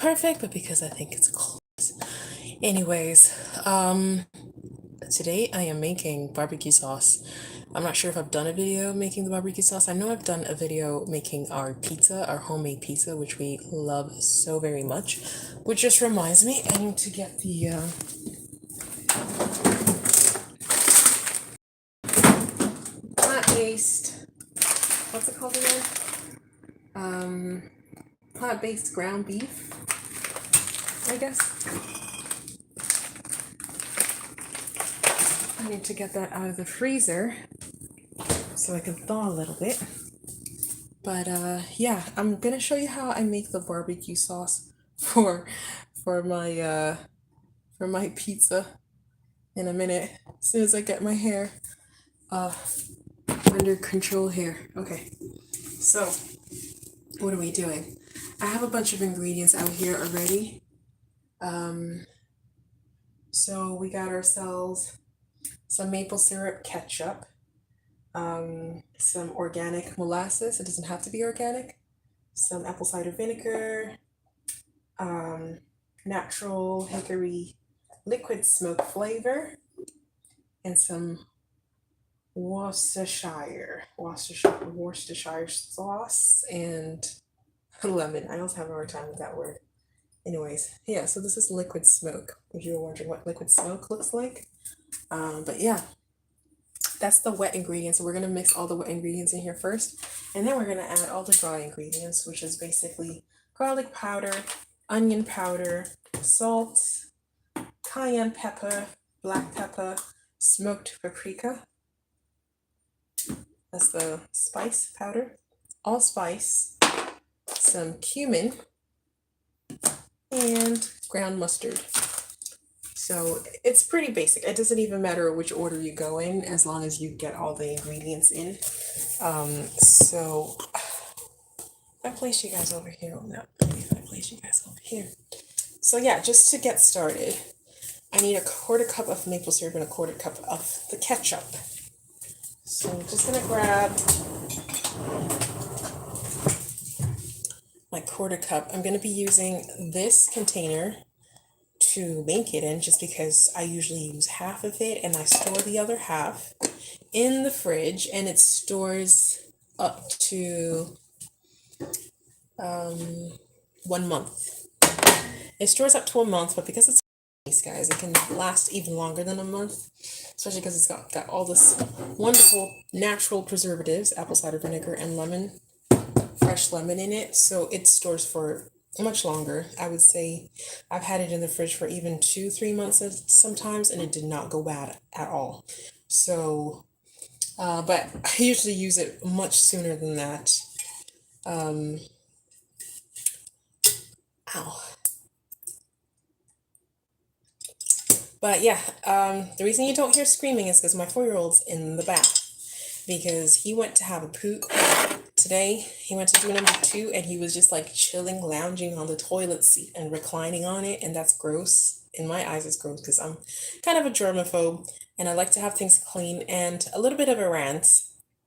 perfect, but because I think it's close. Anyways, today I am making barbecue sauce. I'm not sure if I've done a video making the barbecue sauce. I know I've done a video making our pizza, our homemade pizza, which we love so very much. Which just reminds me, I need to get the plant-based, what's it called again? Plant-based ground beef, I guess. I need to get that out of the freezer so I can thaw a little bit. But yeah, I'm gonna show you how I make the barbecue sauce for for my uh for my pizza in a minute. As soon as I get my hair uh under control here. Okay, so what are we doing? I have a bunch of ingredients out here already. So we got ourselves some maple syrup ketchup, some organic molasses, it doesn't have to be organic, some apple cider vinegar, natural hickory liquid smoke flavor, and some Worcestershire sauce, and lemon. I also have a hard time with that word. Anyways, yeah, so this is liquid smoke, if you were wondering what liquid smoke looks like. But yeah, that's the wet ingredients. So we're gonna mix all the wet ingredients in here first, and then we're gonna add all the dry ingredients, which is basically garlic powder, onion powder, salt, cayenne pepper, black pepper, smoked paprika. That's the spice powder, allspice, some cumin, and ground mustard. So it's pretty basic. It doesn't even matter which order you go in as long as you get all the ingredients in. So if I place you guys over here, oh no, maybe if I place you guys over here. So yeah, just to get started, I need a quarter cup of maple syrup and a quarter cup of the ketchup. So I'm just gonna grab my quarter cup. I'm gonna be using this container to make it in just because I usually use half of it and I store the other half in the fridge, and it stores up to 1 month. It stores up to a month, but because it's these guys, it can last even longer than a month, especially because it's got all this wonderful natural preservatives, apple cider vinegar and lemon, fresh lemon in it, so it stores for much longer. I would say I've had it in the fridge for even 2-3 months sometimes, and it did not go bad at all. So but I usually use it much sooner than that. Ow. But yeah, the reason you don't hear screaming is because my 4-year-old's in the bath, because he went to have a poop today. He went to do number 2, and he was just like chilling, lounging on the toilet seat and reclining on it, and that's gross. In my eyes, it's gross because I'm kind of a germaphobe, and I like to have things clean. And a little bit of a rant,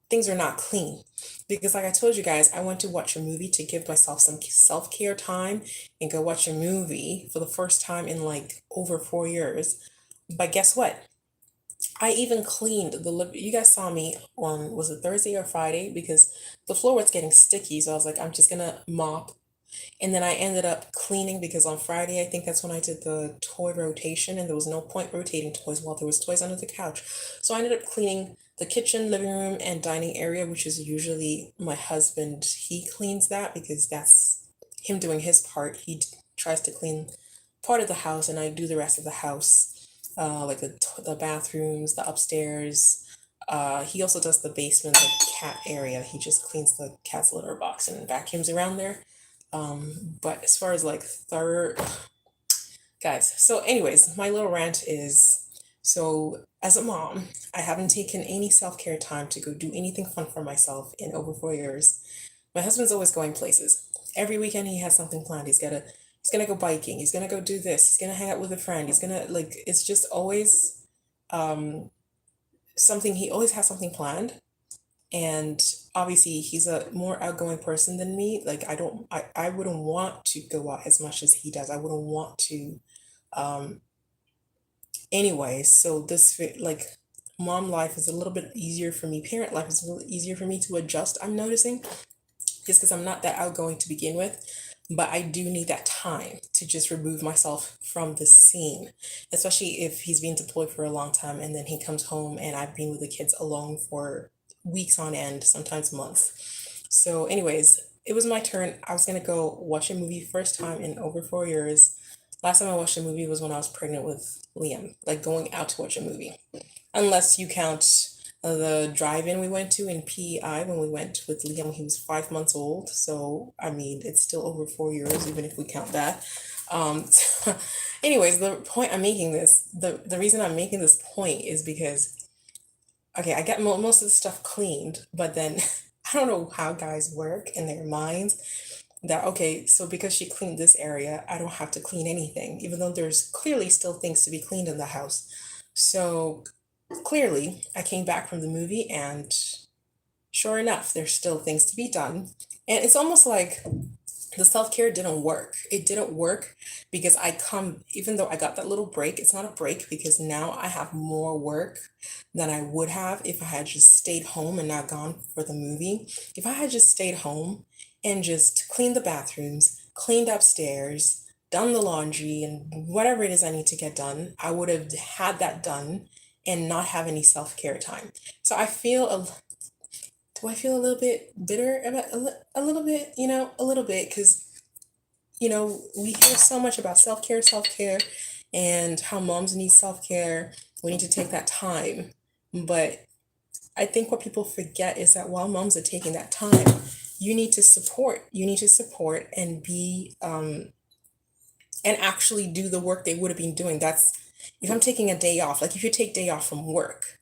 things are not clean. Because like I told you guys, I went to watch a movie to give myself some self-care time and go watch a movie for the first time in like over 4 years. But guess what? I even cleaned the you guys saw me on, was it Thursday or Friday? Because the floor was getting sticky, so I was like, I'm just gonna mop. And then I ended up cleaning because on Friday, I think that's when I did the toy rotation, and there was no point rotating toys while there was toys under the couch. So I ended up cleaning the kitchen, living room, and dining area, which is usually my husband. He cleans that because that's him doing his part. He tries to clean part of the house, and I do the rest of the house, like the bathrooms, the upstairs. He also does the basement, the cat area. He just cleans the cat's litter box and vacuums around there. But as far as like third, guys, so anyways, my little rant is, so as a mom, I haven't taken any self-care time to go do anything fun for myself in over 4 years. My husband's always going places. Every weekend he has something planned. He's gonna go biking, he's gonna go do this, he's gonna hang out with a friend, he's gonna like, it's just always something, he always has something planned. And obviously he's a more outgoing person than me. Like I wouldn't want to go out as much as he does. I wouldn't want to um anyway. So like mom life is a little bit easier for me. Parent life is a little easier for me to adjust, I'm noticing, just because I'm not that outgoing to begin with. But I do need that time to just remove myself from the scene, especially if he's been deployed for a long time and then he comes home and I've been with the kids alone for weeks on end, sometimes months. So, anyways, it was my turn. I was gonna go watch a movie, first time in over 4 years. Last time I watched a movie was when I was pregnant with Liam, like going out to watch a movie, unless you count the drive-in we went to in PEI when we went with Liam when he was 5 months old. So I mean, it's still over 4 years, even if we count that. Anyways, the point I'm making this, the reason I'm making this point is because okay, I get most of the stuff cleaned, but then I don't know how guys work in their minds that okay, so because she cleaned this area, I don't have to clean anything, even though there's clearly still things to be cleaned in the house. So clearly, I came back from the movie and sure enough, there's still things to be done. And it's almost like the self-care didn't work. It didn't work because even though I got that little break, it's not a break because now I have more work than I would have if I had just stayed home and not gone for the movie. If I had just stayed home and just cleaned the bathrooms, cleaned upstairs, done the laundry and whatever it is I need to get done, I would have had that done and not have any self-care time. So do I feel a little bit bitter about a little bit, a little bit, because we hear so much about self-care, and how moms need self-care. We need to take that time. But I think what people forget is that while moms are taking that time, you need to support and be and actually do the work they would have been doing. That's if I'm taking a day off, like if you take day off from work,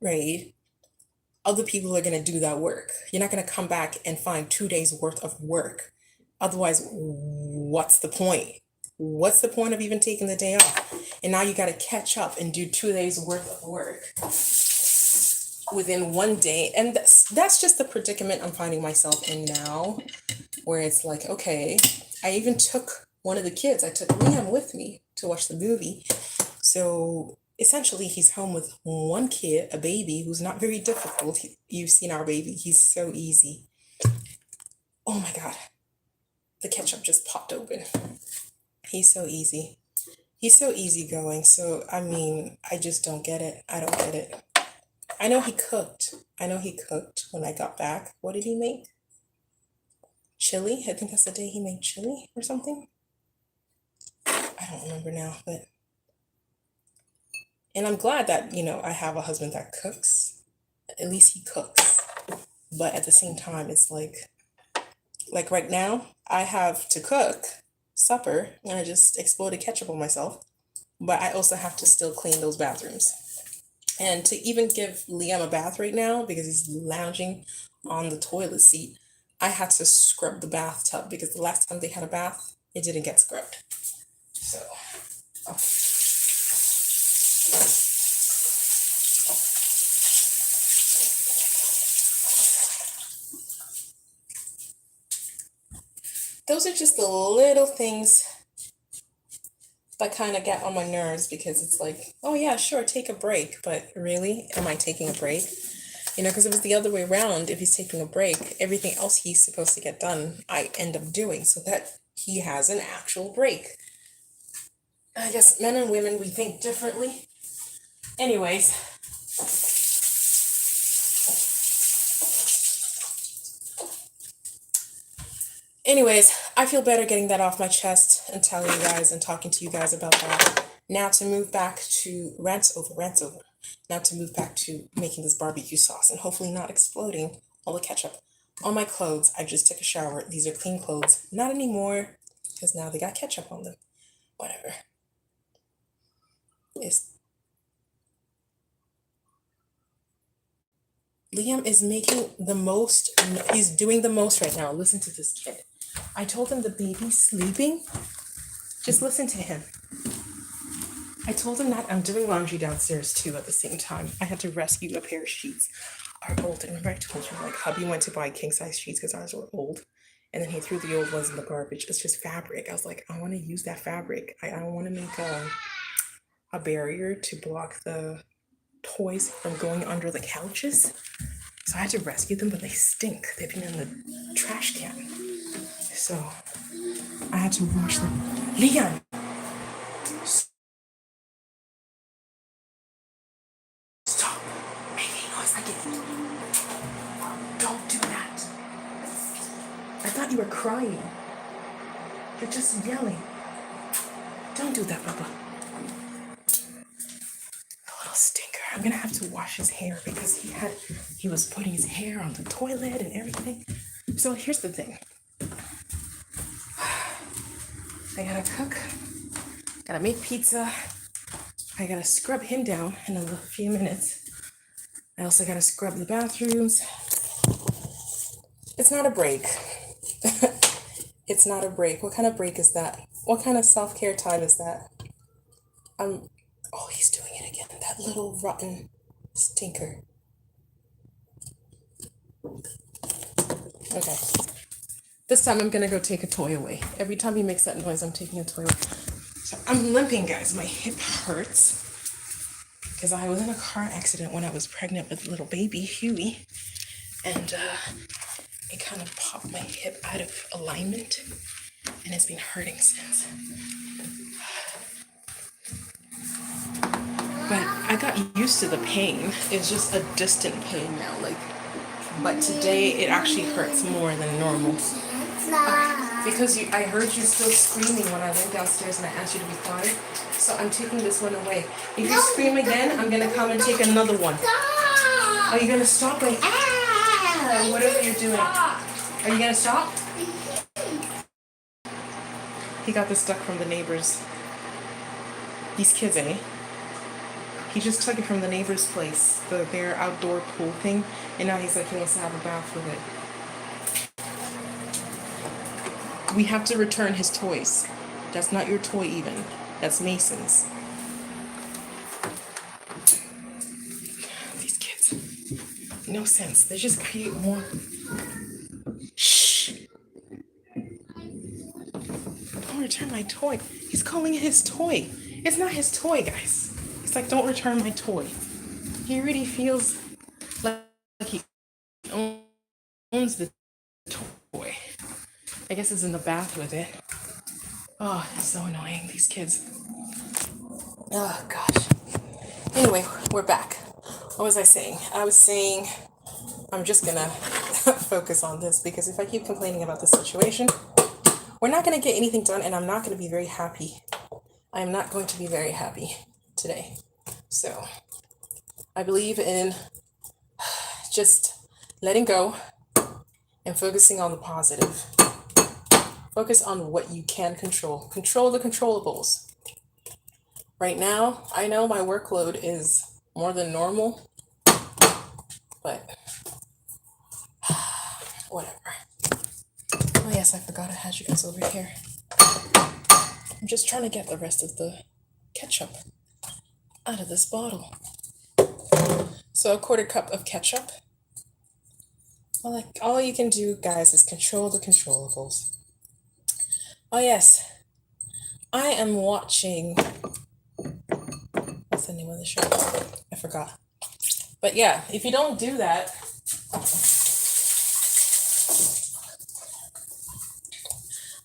right? Other people are going to do that work. You're not going to come back and find 2 days worth of work. Otherwise, what's the point? What's the point of even taking the day off? And now you got to catch up and do 2 days worth of work within one day. And that's just the predicament I'm finding myself in now, where it's like, okay, I even took one of the kids, I took Liam with me to watch the movie. So essentially, he's home with one kid, a baby who's not very difficult. You've seen our baby, he's so easy. Oh my God, the ketchup just popped open. He's so easy. He's so easygoing. So, I mean, I just don't get it. I don't get it. I know he cooked. I know he cooked when I got back. What did he make? Chili? I think that's the day he made chili or something. I don't remember now, but. And I'm glad that, I have a husband that cooks. At least he cooks. But at the same time, it's like right now, I have to cook supper and I just exploded ketchup on myself. But I also have to still clean those bathrooms. And to even give Liam a bath right now, because he's lounging on the toilet seat, I had to scrub the bathtub because the last time they had a bath, it didn't get scrubbed. So, oh. Those are just the little things that kind of get on my nerves because it's like, oh yeah, sure, take a break. But really, am I taking a break? Because if it's the other way around, if he's taking a break, everything else he's supposed to get done, I end up doing so that he has an actual break. I guess men and women, we think differently. Anyways. Anyways, I feel better getting that off my chest and telling you guys and talking to you guys about that. Now to move back to rants over. Now to move back to making this barbecue sauce and hopefully not exploding all the ketchup on my clothes. I just took a shower. These are clean clothes. Not anymore because now they got ketchup on them. Whatever. Liam is making the most. He's doing the most right now. Listen to this kid. I told him the baby's sleeping. Just listen to him. I told him that I'm doing laundry downstairs too at the same time. I had to rescue a pair of sheets. are old. And remember I told you, like, hubby went to buy king size sheets because ours were old. And then he threw the old ones in the garbage. It's just fabric. I was like, I want to use that fabric. I want to make a barrier to block the toys from going under the couches. So I had to rescue them, but they stink. They've been in the trash can. So I had to wash them. Leon! Stop making noise again. Don't do that. I thought you were crying. You're just yelling. Don't do that, Papa. The little stinker. I'm gonna have to wash his hair because he was putting his hair on the toilet and everything. So here's the thing. I gotta cook, gotta make pizza, I gotta scrub him down in a few minutes. I also gotta scrub the bathrooms. It's not a break. It's not a break. What kind of break is that? What kind of self-care time is that? Oh, he's doing it again. That little rotten stinker. Okay. This time I'm gonna go take a toy away. Every time he makes that noise, I'm taking a toy away. So I'm limping, guys. My hip hurts because I was in a car accident when I was pregnant with little baby Huey, and it kind of popped my hip out of alignment, and it's been hurting since. But I got used to the pain. It's just a distant pain now, but today it actually hurts more than normal. Because I heard you still screaming when I went downstairs and I asked you to be quiet. So I'm taking this one away. If you scream again, I'm gonna come and take another one. Are you gonna stop going, ah, whatever you're doing? Are you gonna stop? He got this duck from the neighbors. These kids, eh? He just took it from the neighbor's place, their outdoor pool thing, and now he's like, he wants to have a bath with it. We have to return his toys. That's not your toy even. That's Mason's. These kids. No sense. They just create more. Shh. Don't return my toy. He's calling it his toy. It's not his toy, guys. It's like, don't return my toy. He already feels like he owns the toy. I guess it's in the bath with it. Oh, it's so annoying, these kids. Oh, gosh. Anyway, we're back. What was I saying? I was saying I'm just gonna focus on this because if I keep complaining about the situation, we're not gonna get anything done and I'm not gonna be very happy. I am not going to be very happy today. So I believe in just letting go and focusing on the positive. Focus on what you can control. Control the controllables. Right now, I know my workload is more than normal, but whatever. Oh yes, I forgot I had you guys over here. I'm just trying to get the rest of the ketchup out of this bottle. So a 1/4 cup of ketchup. All you can do, guys, is control the controllables. Oh yes, I am watching, what's the name of the show? I forgot. But yeah, if you don't do that,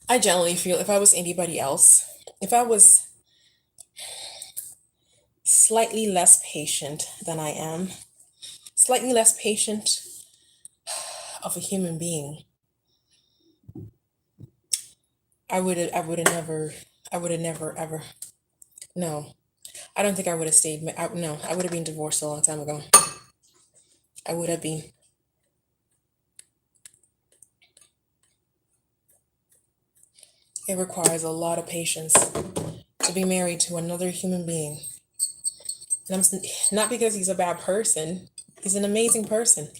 I generally feel if I was anybody else, if I was slightly less patient than I am, slightly less patient of a human being, I would have never, ever, no, I don't think I would have stayed, no, I would have been divorced a long time ago. I would have been. It requires a lot of patience to be married to another human being. And I'm not because he's a bad person. He's an amazing person.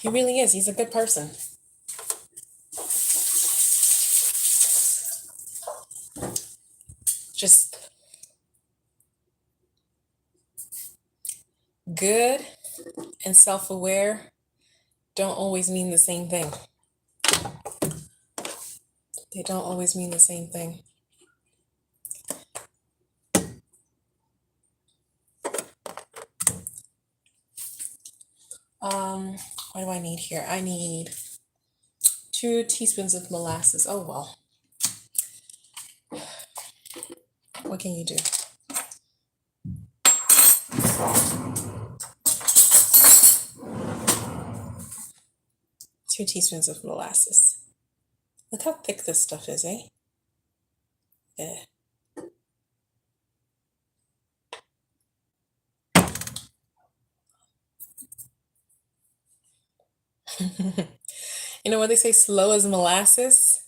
He really is. He's a good person. Just good and self-aware don't always mean the same thing. They don't always mean the same thing. What do I need here? I need 2 teaspoons of molasses. Oh well. What can you do? Two teaspoons of molasses. Look how thick this stuff is, eh? Yeah. You know what they say, slow as molasses?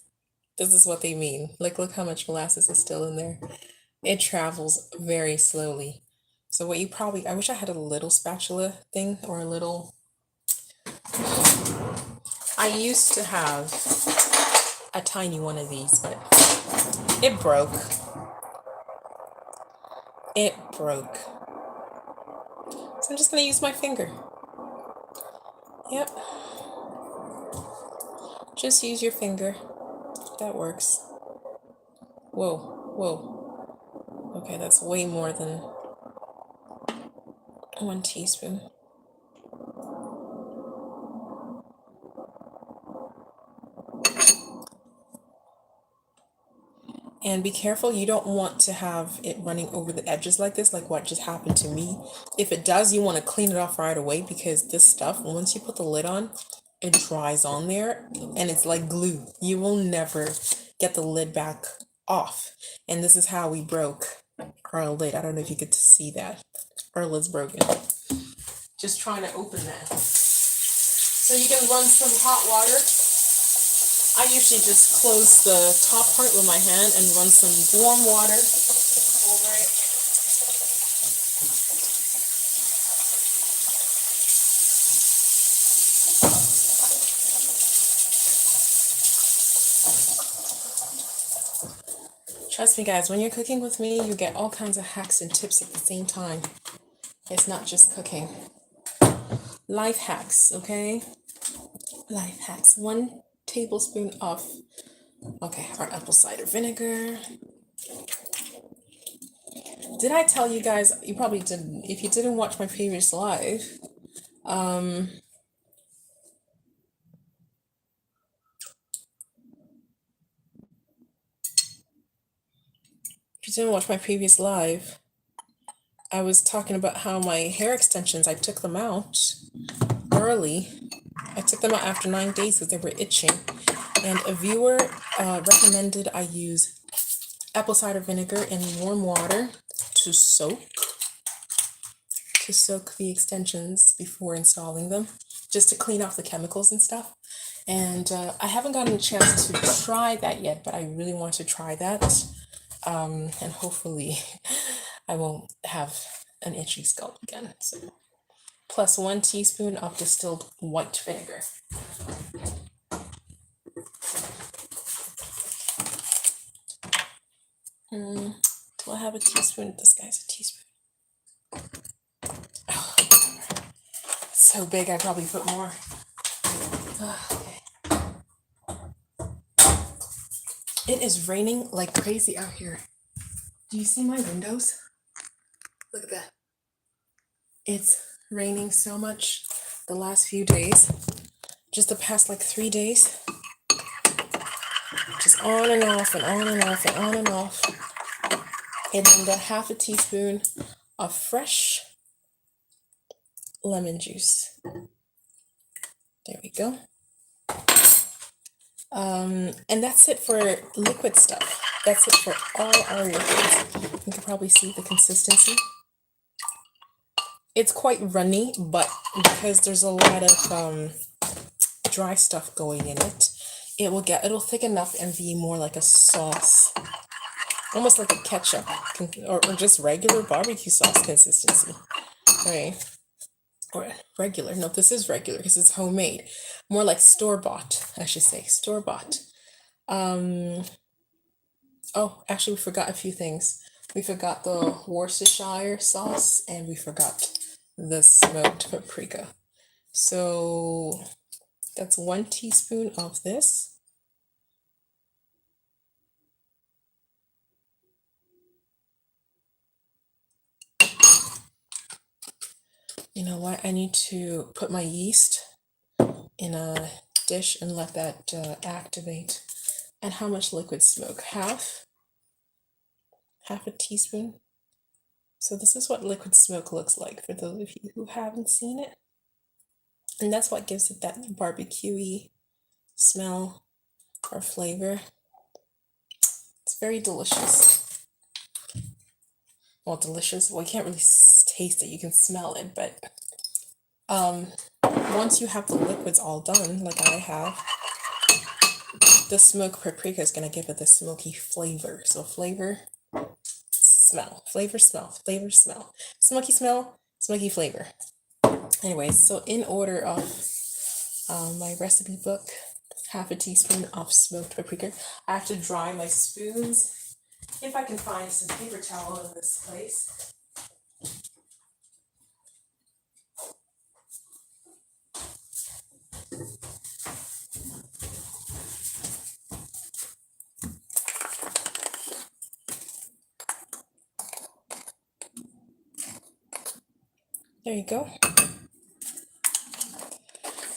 This is what they mean. Like, look how much molasses is still in there. It travels very slowly. So what you probably, I wish I had a little spatula thing or a little, I used to have a tiny one of these, but it broke. It broke. So I'm just gonna use my finger. Yep. Just use your finger. That works. Whoa, whoa. Okay, that's way more than 1 teaspoon. And be careful, you don't want to have it running over the edges like this, like what just happened to me. If it does, you want to clean it off right away, because this stuff, once you put the lid on, it dries on there and it's like glue. You will never get the lid back off. And this is how we broke our lid. I don't know if you could see that. Our lid's broken. Just trying to open that. So you can run some hot water. I usually just close the top part with my hand and run some warm water over it. Trust me, guys, when you're cooking with me, you get all kinds of hacks and tips at the same time. It's not just cooking. Life hacks, okay? Life hacks. 1 tablespoon of, okay, our apple cider vinegar. Did I tell you guys? You probably didn't. If you didn't watch my previous live, if you didn't watch my previous live, I was talking about how my hair extensions, I took them out early. I took them out after 9 days because they were itching. And a viewer recommended I use apple cider vinegar in warm water to soak the extensions before installing them, just to clean off the chemicals and stuff. And I haven't gotten a chance to try that yet, but I really want to try that. And hopefully I won't have an itchy scalp again. So, plus 1 teaspoon of distilled white vinegar. Do I have a teaspoon? This guy's a teaspoon. Oh, it's so big, I probably put more. Okay. It is raining like crazy out here. Do you see my windows? Look at that. It's raining so much the last few days. Just the past like 3 days. Just on and off and on and off and on and off. And then the 1/2 teaspoon of fresh lemon juice. There we go. And that's it for liquid stuff. That's it for all our liquids. You can probably see the consistency. It's quite runny, but because there's a lot of dry stuff going in it, it'll thicken up and be more like a sauce, almost like a ketchup or just regular barbecue sauce consistency, right? Or regular. No, this is regular because it's homemade. More like store-bought, I should say, store-bought. Oh, actually, we forgot a few things. We forgot the Worcestershire sauce, and we forgot the smoked paprika. So that's 1 teaspoon of this. You know what? I need to put my yeast in a dish and let that activate. And how much liquid smoke? Half a teaspoon. So this is what liquid smoke looks like for those of you who haven't seen it. And that's what gives it that barbecue-y smell or flavor. It's very delicious. Well, delicious. Well, you can't really taste it. You can smell it, but once you have the liquids all done, like I have, the smoked paprika is gonna give it the smoky flavor. So flavor, smell, flavor, smell, flavor, smell, smoky smell, smoky flavor. Anyways, so in order of my recipe book, half a teaspoon of smoked paprika. I have to dry my spoons. If I can find some paper towel in this place. There you go.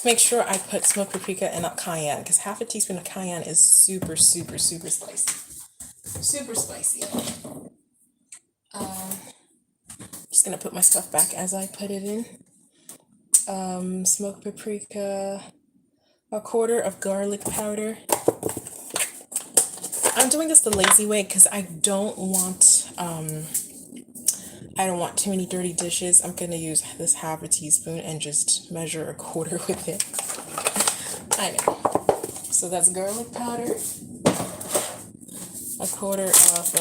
Make sure I put smoked paprika and not cayenne, because half a teaspoon of cayenne is super, super, super spicy. Super spicy. Just gonna put my stuff back as I put it in. Smoked paprika, a quarter of garlic powder. I'm doing this the lazy way because I don't want too many dirty dishes. I'm gonna use this half a teaspoon and just measure a quarter with it. I know. So that's garlic powder, a quarter of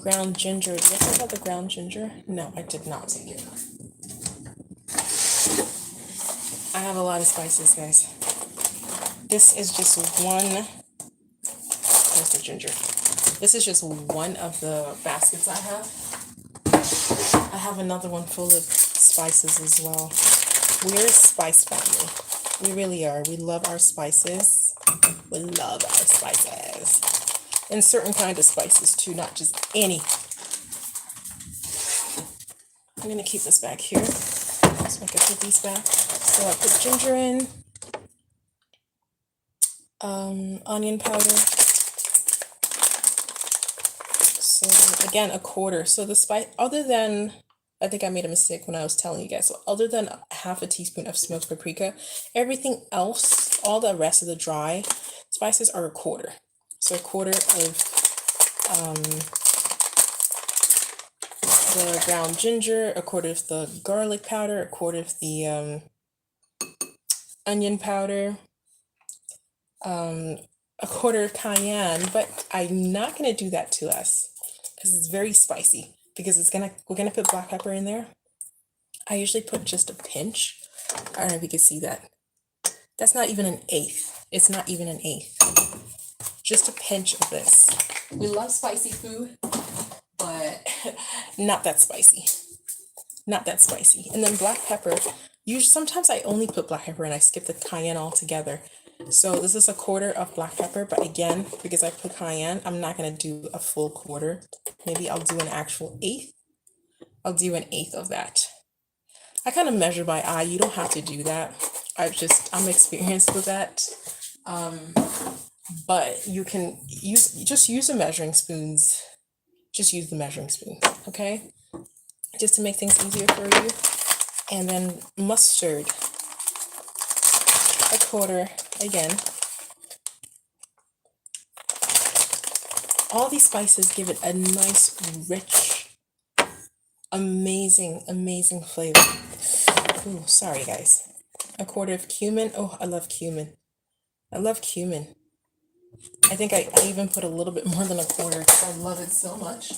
ground ginger. Did I talk about the ground ginger? No, I did not take it. I have a lot of spices, guys. This is just one. Where's the ginger? This is just one of the baskets I have. I have another one full of spices as well. We're a spice family. We really are. We love our spices. We love our spices. And certain kind of spices too, not just any. I'm gonna keep this back here so I can put these back. So I put ginger in, onion powder. So again, a quarter. So the spice, other than, I think I made a mistake when I was telling you guys. So other than half a teaspoon of smoked paprika, everything else, all the rest of the dry spices are a quarter. So a quarter of the ground ginger, a quarter of the garlic powder, a quarter of the onion powder, a quarter of cayenne, but I'm not gonna do that to us because it's very spicy. Because we're gonna put black pepper in there. I usually put just a pinch. I don't know if you can see that. That's not even an eighth. It's not even an eighth. Just a pinch of this. We love spicy food, but not that spicy. Not that spicy. And then black pepper. Sometimes I only put black pepper and I skip the cayenne altogether. So this is a quarter of black pepper, but again, because I put cayenne, I'm not gonna do a full quarter. Maybe I'll do an actual eighth. I'll do an eighth of that. I kind of measure by eye. You don't have to do that. I'm experienced with that. But you can use the measuring spoons. Just use the measuring spoons, okay? Just to make things easier for you. And then mustard, a quarter again. All these spices give it a nice, rich, amazing, amazing flavor. Ooh, sorry guys. A quarter of cumin. Oh, I love cumin. I love cumin. I think I even put a little bit more than a quarter because I love it so much.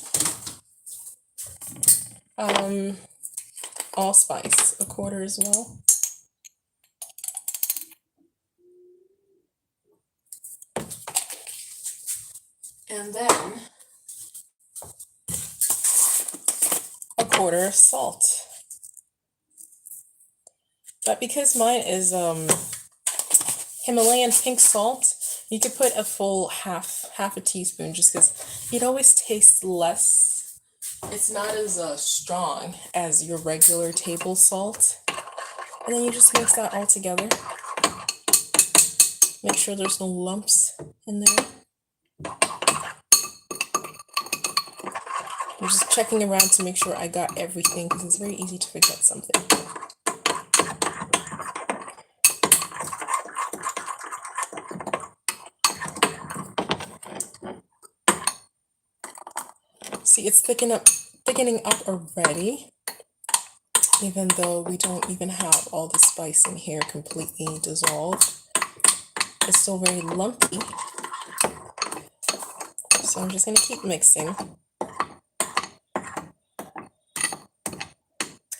Allspice, a quarter as well. And then a quarter of salt. But because mine is Himalayan pink salt, you could put a full half a teaspoon just because it always tastes less. It's not as strong as your regular table salt. And then you just mix that all together. Make sure there's no lumps in there. I'm just checking around to make sure I got everything because it's very easy to forget something. See, it's thickening up already, even though we don't even have all the spice in here completely dissolved. It's still very lumpy. So I'm just gonna keep mixing.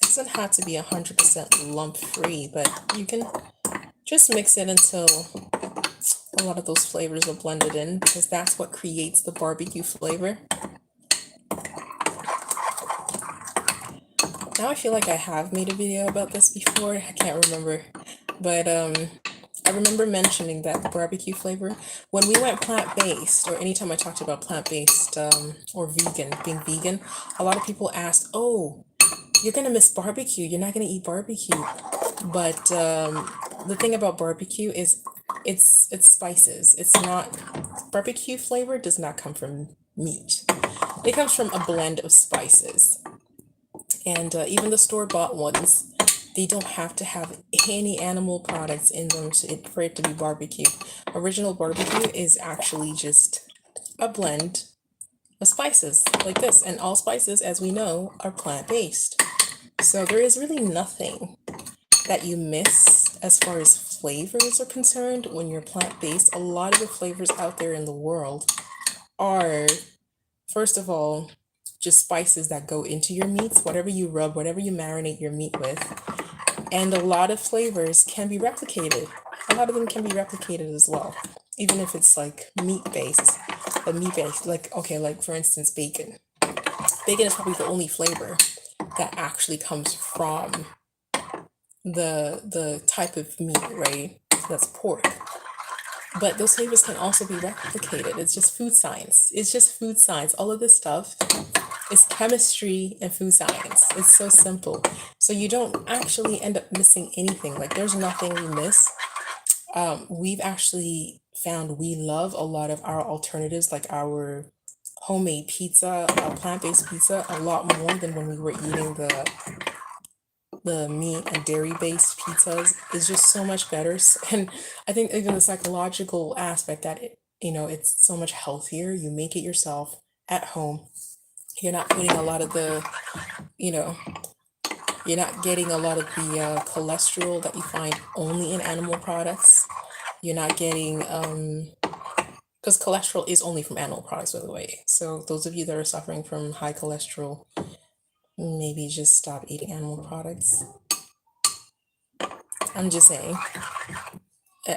It doesn't have to be 100% lump free, but you can just mix it until a lot of those flavors are blended in, because that's what creates the barbecue flavor. Now I feel like I have made a video about this before, I can't remember, but I remember mentioning that the barbecue flavor, when we went plant-based, or anytime I talked about plant-based or vegan, being vegan, a lot of people asked, oh, you're gonna miss barbecue, you're not gonna eat barbecue. But the thing about barbecue is it's spices. It's not, barbecue flavor does not come from meat. It comes from a blend of spices. And even the store-bought ones, they don't have to have any animal products in them for it to be barbecue. Original barbecue is actually just a blend of spices like this. And all spices, as we know, are plant-based. So there is really nothing that you miss as far as flavors are concerned when you're plant-based. A lot of the flavors out there in the world are, first of all, just spices that go into your meats, whatever you rub, whatever you marinate your meat with. And a lot of flavors can be replicated. A lot of them can be replicated as well, even if it's like meat-based. But meat-based, like, okay, like for instance, bacon. Bacon is probably the only flavor that actually comes from the type of meat, right? That's pork. But those flavors can also be replicated. It's just food science. It's just food science. All of this stuff is chemistry and food science. It's so simple. So you don't actually end up missing anything. Like there's nothing we miss. We've actually found we love a lot of our alternatives, like our homemade pizza, plant-based pizza, a lot more than when we were eating the meat and dairy-based pizzas. Is just so much better. And I think even the psychological aspect that it's so much healthier. You make it yourself at home. You're not putting a lot of the, you're not getting a lot of the cholesterol that you find only in animal products. You're not getting, because cholesterol is only from animal products, by the way. So those of you that are suffering from high cholesterol, maybe just stop eating animal products. I'm just saying.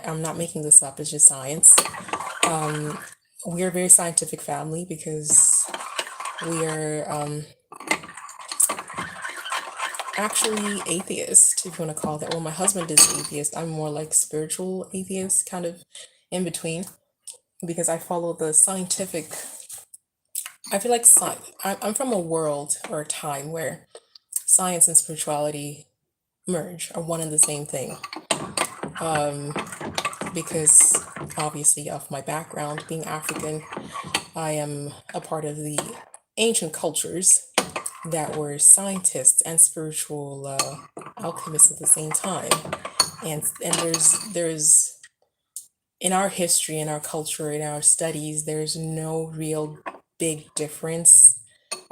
I'm not making this up, it's just science. We are a very scientific family because we are actually atheist, if you want to call that. Well, my husband is atheist. I'm more like spiritual atheist, kind of in between, because I follow the scientific. I feel like I'm from a world or a time where science and spirituality merge, are one and the same thing. Because obviously of my background being African, I am a part of the ancient cultures that were scientists and spiritual alchemists at the same time. And there's in our history, in our culture, in our studies, there's no real big difference.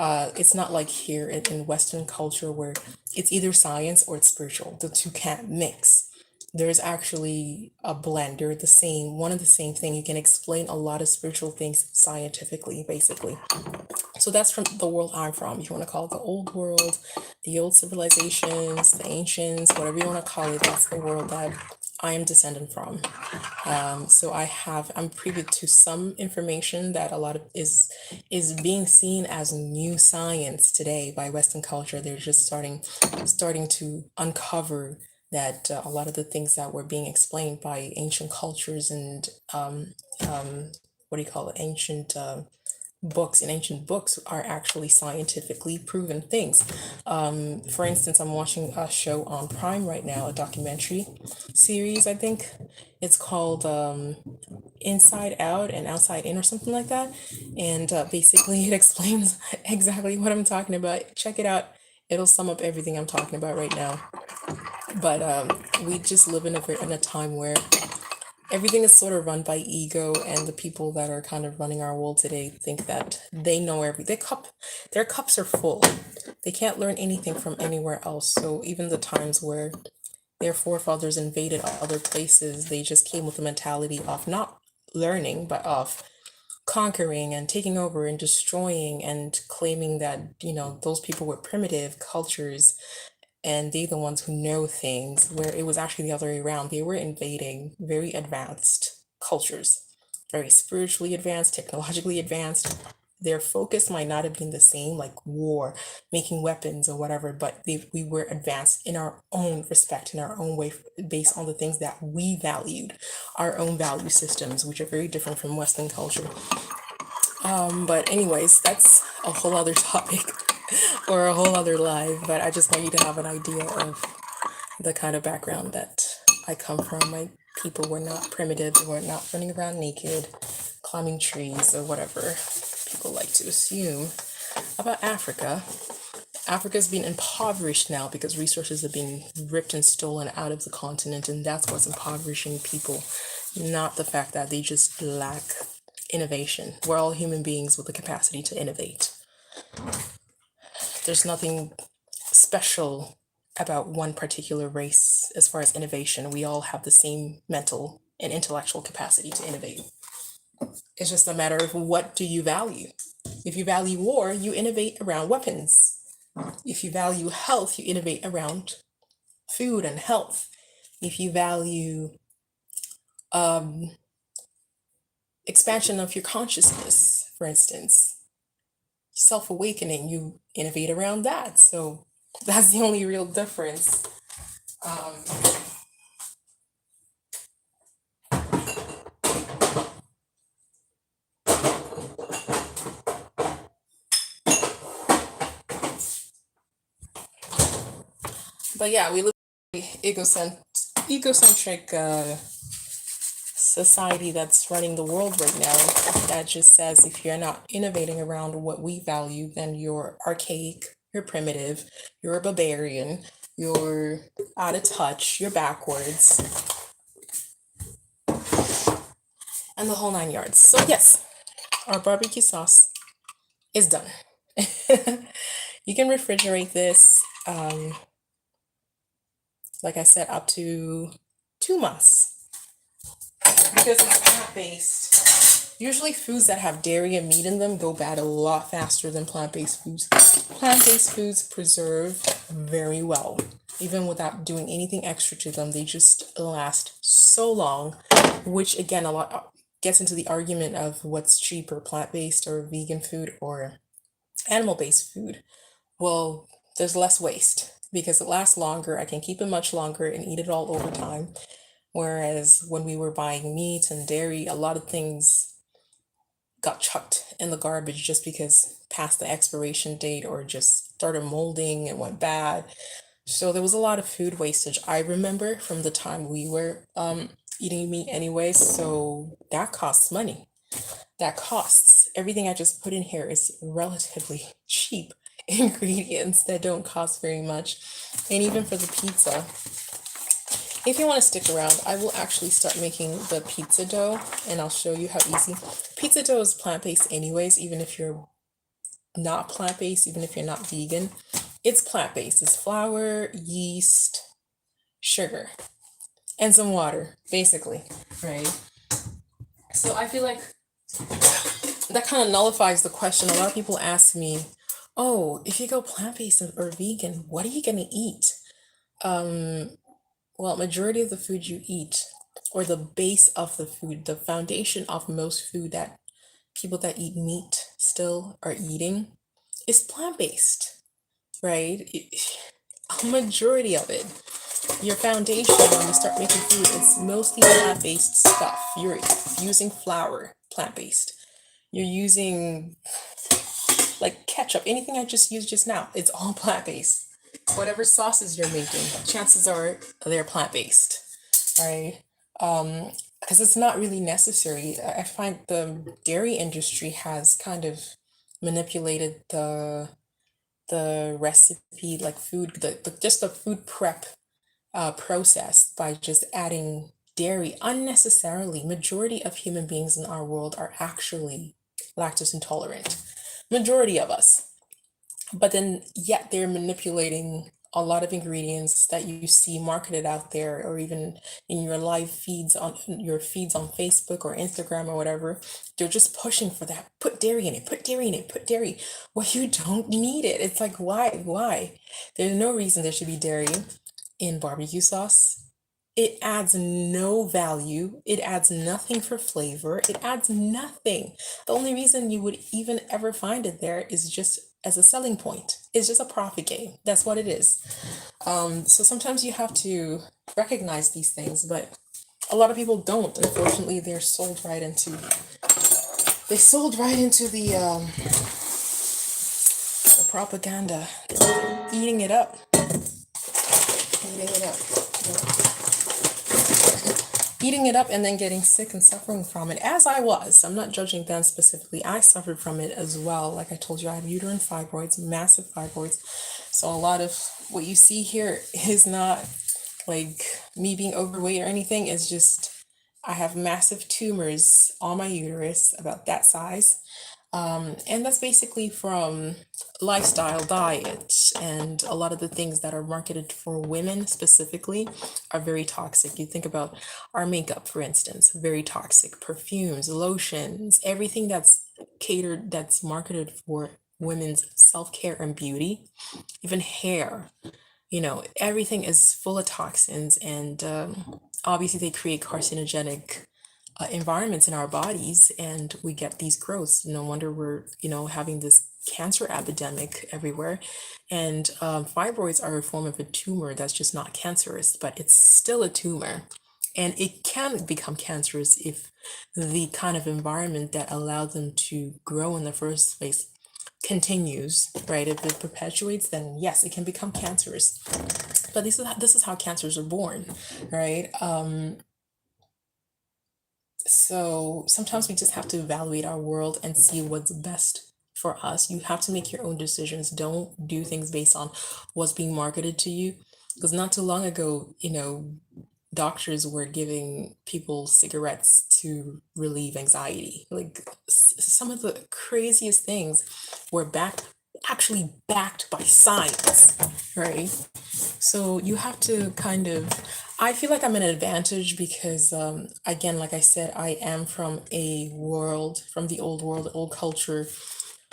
It's not like here in Western culture where it's either science or it's spiritual. The two can't mix. There's actually a blend. They're the same, one and the same thing. You can explain a lot of spiritual things scientifically, basically. So that's from the world I'm from. If you want to call it the old world, the old civilizations, the ancients, whatever you want to call it, that's the world that I am descendant from. So I'm privy to some information that a lot of is being seen as new science today by Western culture. They're just starting to uncover that a lot of the things that were being explained by ancient cultures and what do you call it, ancient books are actually scientifically proven things. For instance, I'm watching a show on Prime right now, a documentary series, I think. It's called Inside Out and Outside In or something like that. And basically, it explains exactly what I'm talking about. Check it out. It'll sum up everything I'm talking about right now. But we just live in a time where everything is sort of run by ego, and the people that are kind of running our world today think that they know their cups are full. They can't learn anything from anywhere else. So even the times where their forefathers invaded other places, they just came with the mentality of not learning, but of conquering and taking over and destroying and claiming that, those people were primitive cultures and they're the ones who know things, where it was actually the other way around. They were invading very advanced cultures, very spiritually advanced, technologically advanced. Their focus might not have been the same, like war, making weapons or whatever, but we were advanced in our own respect, in our own way, based on the things that we valued, our own value systems, which are very different from Western culture. But anyways, that's a whole other topic or a whole other live, but I just want you to have an idea of the kind of background that I come from. My people were not primitive, they were not running around naked, climbing trees, or whatever people like to assume about Africa. Africa's been impoverished now because resources are being ripped and stolen out of the continent, and that's what's impoverishing people, not the fact that they just lack innovation. We're all human beings with the capacity to innovate. There's nothing special about one particular race as far as innovation. We all have the same mental and intellectual capacity to innovate. It's just a matter of what do you value. If you value war, you innovate around weapons. If you value health, you innovate around food and health. If you value expansion of your consciousness, for instance, self-awakening, you innovate around that. So that's the only real difference. Um, but yeah, we live in an egocentric society that's running the world right now that just says if you're not innovating around what we value, then you're archaic, you're primitive, you're a barbarian, you're out of touch, you're backwards, and the whole 9 yards. So yes, our barbecue sauce is done. You can refrigerate this, like I said, up to 2 months because it's plant-based. Usually foods that have dairy and meat in them go bad a lot faster than plant-based foods. Plant-based foods preserve very well. Even without doing anything extra to them, they just last so long, which again, a lot gets into the argument of what's cheaper, plant-based or vegan food or animal-based food. Well, there's less waste because it lasts longer. I can keep it much longer and eat it all over time. Whereas when we were buying meat and dairy, a lot of things got chucked in the garbage just because past the expiration date or just started molding and went bad. So there was a lot of food wastage. I remember from the time we were eating meat anyway, so that costs money. That costs. Everything I just put in here is relatively cheap ingredients that don't cost very much. And even for the pizza, if you want to stick around, I will actually start making the pizza dough and I'll show you how easy. Pizza dough is plant-based anyways, even if you're not plant-based, even if you're not vegan. It's plant-based. It's flour, yeast, sugar, and some water, basically, right? So I feel like that kind of nullifies the question. A lot of people ask me, oh, if you go plant-based or vegan, what are you going to eat? Well, majority of the food you eat, or the base of the food, the foundation of most food that people that eat meat still are eating is plant-based, right? A majority of it. Your foundation when you start making food is mostly plant-based stuff. You're using flour, plant-based. You're using like ketchup, anything I just used just now, it's all plant-based. Whatever sauces you're making, chances are they're plant-based, right? Because it's not really necessary. I find the dairy industry has kind of manipulated the recipe, like food, the just the food prep process by just adding dairy unnecessarily. Majority of human beings in our world are actually lactose intolerant. Majority of us. But then yet they're manipulating a lot of ingredients that you see marketed out there, or even in your live feeds on your feeds on Facebook or Instagram or whatever. They're just pushing for that. Put dairy in it, put dairy in it, put dairy. Well, you don't need it. It's like, why? There's no reason there should be dairy in barbecue sauce. It adds no value. It adds nothing for flavor. It adds nothing. The only reason you would even ever find it there is just as a selling point. It's just a profit game. That's what it is. So sometimes you have to recognize these things, but a lot of people don't. Unfortunately, they sold right into the propaganda. They're eating it up. Eating it up. Eating it up and then getting sick and suffering from it, as I was. I'm not judging them specifically. I suffered from it as well. Like I told you, I have uterine fibroids, massive fibroids. So a lot of what you see here is not like me being overweight or anything. It's just I have massive tumors on my uterus, about that size. And that's basically from lifestyle, diet, and a lot of the things that are marketed for women specifically are very toxic. You think about our makeup, for instance, very toxic. Perfumes, lotions, everything that's catered, that's marketed for women's self-care and beauty, even hair, everything is full of toxins, and obviously they create carcinogenic environments in our bodies, and we get these growths. No wonder we're having this cancer epidemic everywhere. And fibroids are a form of a tumor that's just not cancerous, but it's still a tumor, and it can become cancerous if the kind of environment that allowed them to grow in the first place continues, right? If it perpetuates, then yes, it can become cancerous. But this is how cancers are born, right? So sometimes we just have to evaluate our world and see what's best for us. You have to make your own decisions. Don't do things based on what's being marketed to you. Because not too long ago, doctors were giving people cigarettes to relieve anxiety. Like some of the craziest things were actually backed by science, right? So you have to kind of, I feel like I'm an advantage because, again, like I said, I am from from the old world, old culture,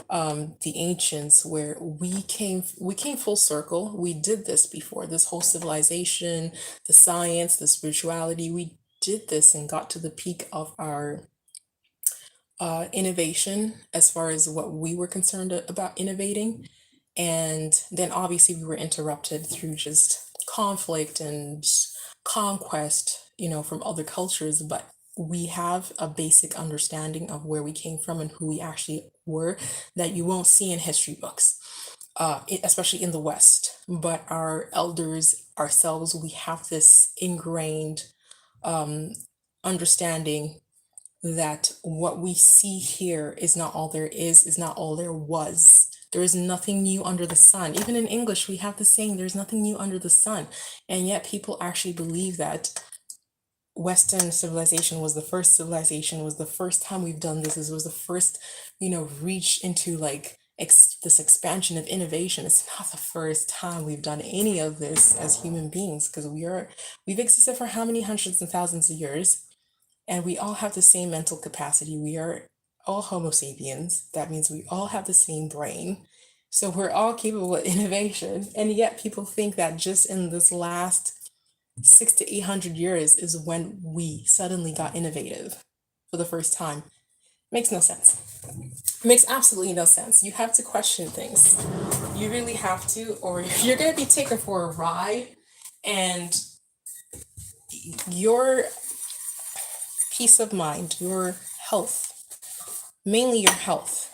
the ancients, where we came full circle. We did this before, this whole civilization, the science, the spirituality. We did this and got to the peak of our innovation as far as what we were concerned about innovating. And then obviously we were interrupted through just conflict and conquest, from other cultures. But we have a basic understanding of where we came from and who we actually were that you won't see in history books, especially in the West. But our elders, ourselves, we have this ingrained understanding that what we see here is not all there is not all there was. There is nothing new under the sun. Even in English, we have the saying, there's nothing new under the sun. And yet people actually believe that Western civilization was the first civilization, was the first time we've done this. This was the first, reach into like this expansion of innovation. It's not the first time we've done any of this as human beings, because we've existed for how many hundreds and thousands of years. And we all have the same mental capacity. We are all Homo sapiens. That means we all have the same brain. So we're all capable of innovation. And yet people think that just in this last 600 to 800 years is when we suddenly got innovative for the first time. Makes no sense. Makes absolutely no sense. You have to question things. You really have to, or you're going to be taken for a ride, and your peace of mind, your health, mainly your health,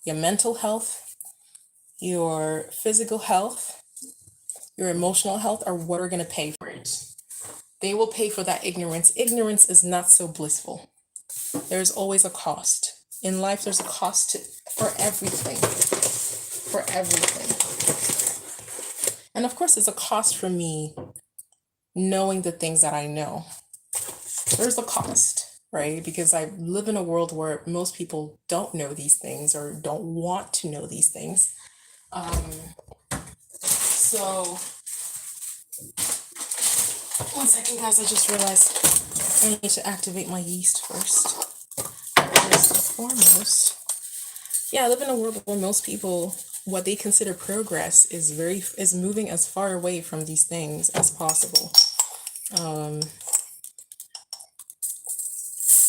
your mental health, your physical health, your emotional health are what are going to pay for it. They will pay for that ignorance. Ignorance is not so blissful. There's always a cost. In life, there's a cost for everything. For everything. And of course, there's a cost for me knowing the things that I know. There's a cost, right? Because I live in a world where most people don't know these things or don't want to know these things. So, one second, guys, I just realized I need to activate my yeast first. First and foremost. Yeah, I live in a world where most people, what they consider progress is moving as far away from these things as possible.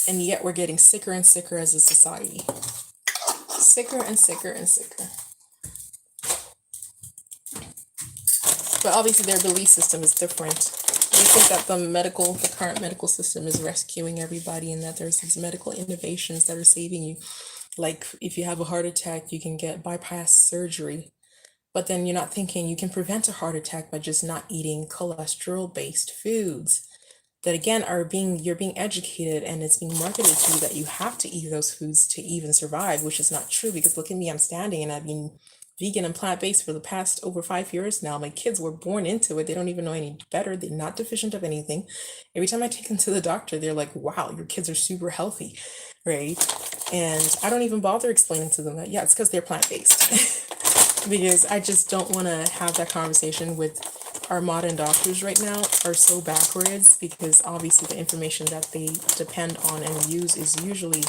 And yet we're getting sicker and sicker as a society. Sicker and sicker and sicker. But obviously their belief system is different. They think that the current medical system is rescuing everybody and that there's these medical innovations that are saving you. Like if you have a heart attack, you can get bypass surgery. But then you're not thinking you can prevent a heart attack by just not eating cholesterol-based foods. That again you're being educated and it's being marketed to you that you have to eat those foods to even survive, which is not true because look at me, I'm standing and I've been vegan and plant-based for the past over 5 years now. My kids were born into it. They don't even know any better. They're not deficient of anything. Every time I take them to the doctor, they're like, wow, your kids are super healthy, right? And I don't even bother explaining to them that, yeah, it's because they're plant-based. Because I just don't want to have that conversation with our modern doctors right now are so backwards because obviously the information that they depend on and use is usually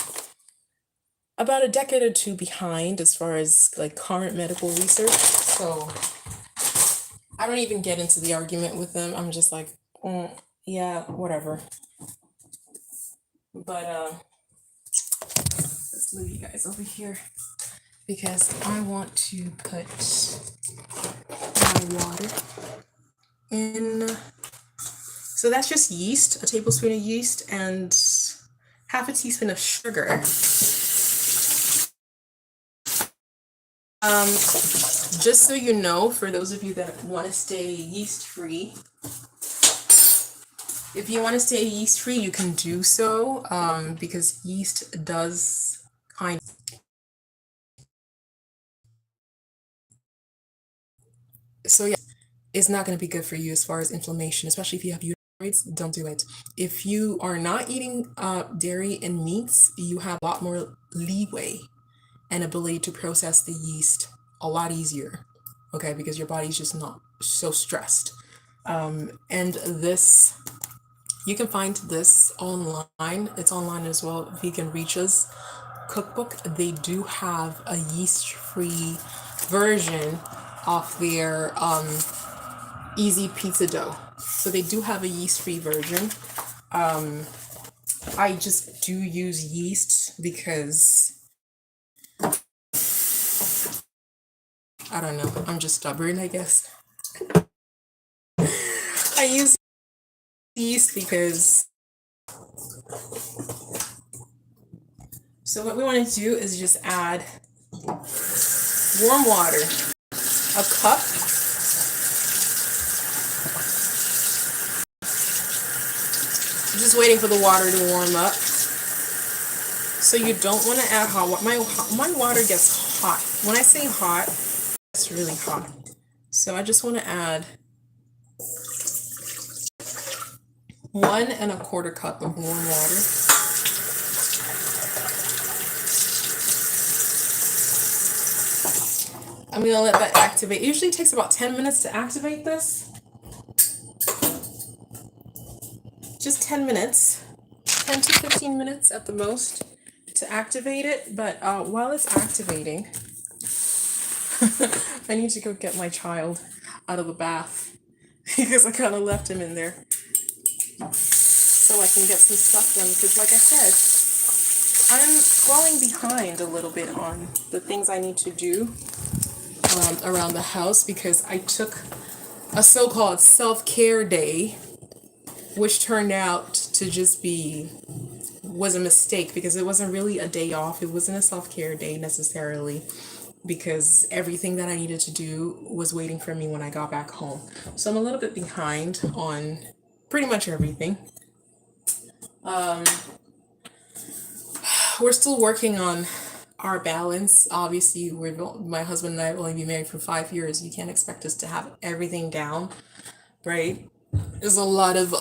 about a decade or two behind as far as like current medical research. So I don't even get into the argument with them. I'm just like, yeah, whatever. But let's move you guys over here because I want to put my water in. So that's just yeast, a tablespoon of yeast and half a teaspoon of sugar. Just so you know, for those of you that want to stay yeast free, if you want to stay yeast free, you can do so because yeast does kind of. So yeah, it's not going to be good for you as far as inflammation, especially if you have uterus. Don't do it. If you are not eating dairy and meats, you have a lot more leeway and ability to process the yeast a lot easier, okay, because your body's just not so stressed. And this, you can find this online. It's online as well. Vegan Reaches cookbook. They do have a yeast-free version of their easy pizza dough. So they do have a yeast-free version. I just do use yeast because I don't know, I'm just stubborn, I guess. I use yeast because, so what we want to do is just add warm water, a cup, just waiting for the water to warm up. So you don't want to add hot water. My water gets hot. When I say hot, it's really hot. So I just want to add 1 1/4 cup of warm water. I'm going to let that activate. It usually takes about 10 minutes to activate this. Just 10 minutes, 10 to 15 minutes at the most to activate it. But while it's activating, I need to go get my child out of the bath. because I kind of left him in there so I can get some stuff done. Because, like I said, I'm falling behind a little bit on the things I need to do around the house because I took a so-called self-care day, which turned out to just was a mistake because it wasn't really a day off. It wasn't a self-care day necessarily because everything that I needed to do was waiting for me when I got back home. So I'm a little bit behind on pretty much everything. We're still working on our balance. Obviously, my husband and I have only been married for 5 years. You can't expect us to have everything down, right? There's a lot of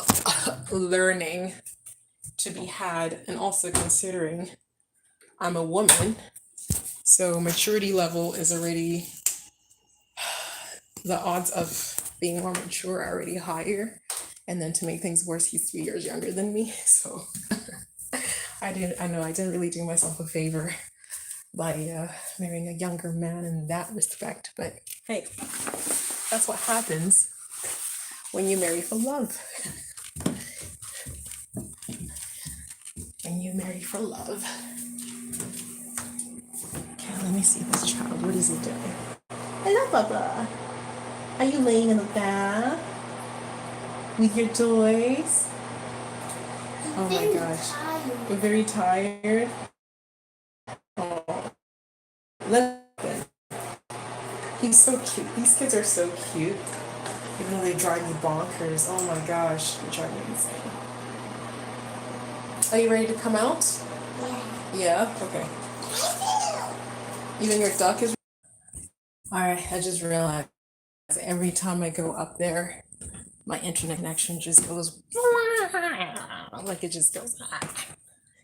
learning to be had, and also considering I'm a woman, so maturity level is already, the odds of being more mature are already higher. And then to make things worse, he's 3 years younger than me, so I didn't really do myself a favor by marrying a younger man in that respect. But hey, that's what happens when you marry for love. When you marry for love. Okay, let me see this child. What is he doing? Hello, Bubba. Are you laying in the bath with your toys? Oh my gosh. You're very tired. Oh, listen. He's so cute. These kids are so cute. Even though they drive you bonkers. Oh my gosh, they drive me insane. Are you ready to come out? Yeah? Okay. Even your duck is... Alright, I just realized every time I go up there, my internet connection just goes... like it just goes...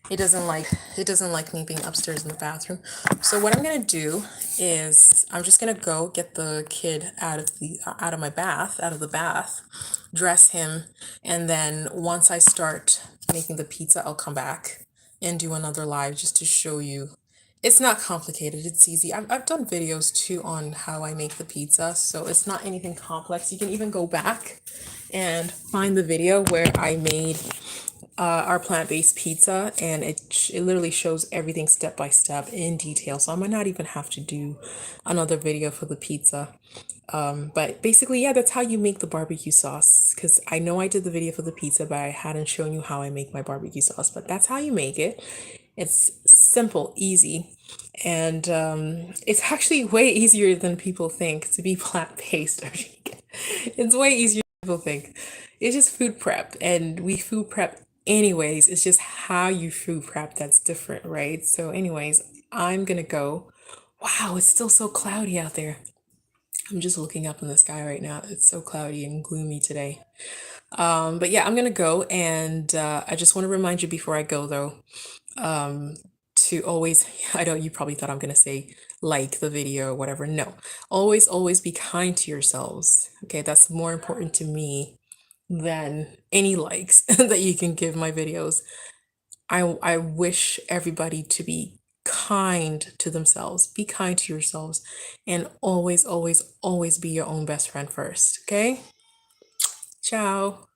It doesn't like me being upstairs in the bathroom. So what I'm gonna do is I'm just gonna go get the kid out of the bath, dress him, and then once I start making the pizza, I'll come back and do another live just to show you. It's not complicated, it's easy. I've done videos too on how I make the pizza, so it's not anything complex. You can even go back and find the video where I made our plant-based pizza, and it literally shows everything step by step in detail, so I might not even have to do another video for the pizza. But basically, yeah, that's how you make the barbecue sauce, because I know I did the video for the pizza, but I hadn't shown you how I make my barbecue sauce. But that's how you make it. It's simple, easy, and it's actually way easier than people think to be plant-based or vegan. It's way easier than people think. It's just food prep, and we food prep anyways. It's just how you food prep that's different, right? So anyways, I'm gonna go. Wow, it's still so cloudy out there. I'm just looking up in the sky right now. It's so cloudy and gloomy today. But yeah, I'm gonna go, and I just want to remind you before I go though, to always, I know you probably thought I'm gonna say like the video or whatever. No, always be kind to yourselves. Okay, that's more important to me than any likes that you can give my videos. I wish everybody to be kind to themselves. Be kind to yourselves, and always be your own best friend first. Okay? Ciao.